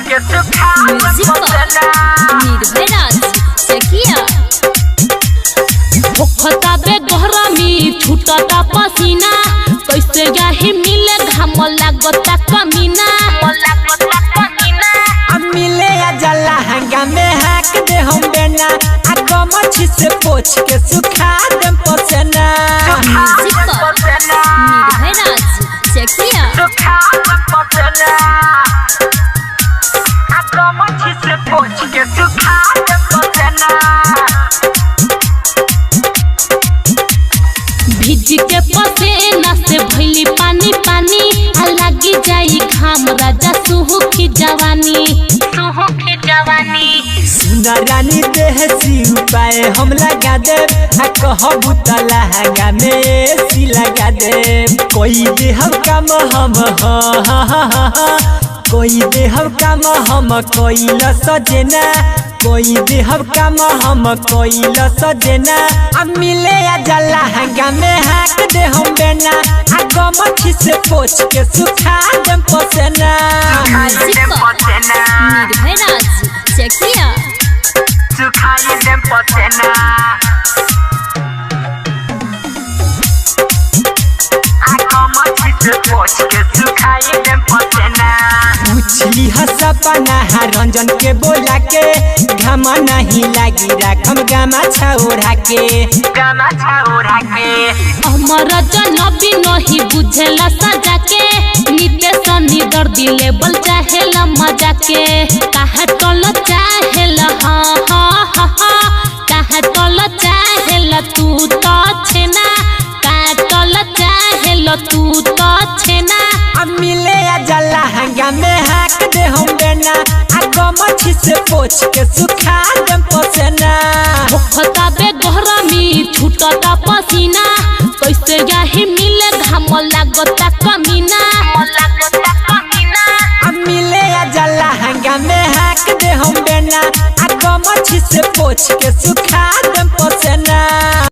के सुखा निर्भय राज चकिया भूखता बे गहरामी छूटता पसीना कैसे जाहि मिले घाम लागता कमीना अब मिले या जला हंगा में हाक दे हम बेना आगो मछी से पोछ के सुखा दे पसेना निर्भय राज चकिया आगो मछी से पोछ के सुखा दे पसेना भीज के पसेना से भइली पानी पानी लगी जाई घाम राजा सुहुकी जवानी सुना रानी देहसी उपाय हम लगा दे कहबू तला हंगा में सी लगा दे कोई दे हम काम हम कोई दे हम काम हम कोई सजना कोई दे हम काम हम कोई सजना अब मिले या जला हंगा में हाक दे हम बेना आगो मछी से पोछ के सुखा दे पसेना निर्भय राज चकिया सुखाई दे पसेना आगो मछी से पोछ के सुखाई दे पसेना पूछली हसपना रंजन के बोला के घामा नहीं लागी राखम गामा छौरा के हमर जनबी नहीं बुझेला सजा के नितेश निदर दिले बल चाहेला मजा के काहे टल चाहेला काहे टल चाहेला तू तो छेना काहे टल चाहेला तू तो छेना अब मिले या जला हंगा में हाक दे हम बेना आगो मछी से पोछ के सुखा दे पसेना भूखता बे गहरामी छूटता पसीना कैसे जाहि मिले घाम लागता कमीना अब मिले या जला हंगा में हाक दे हम बेना आगो मछी से पोछ के सुखा दे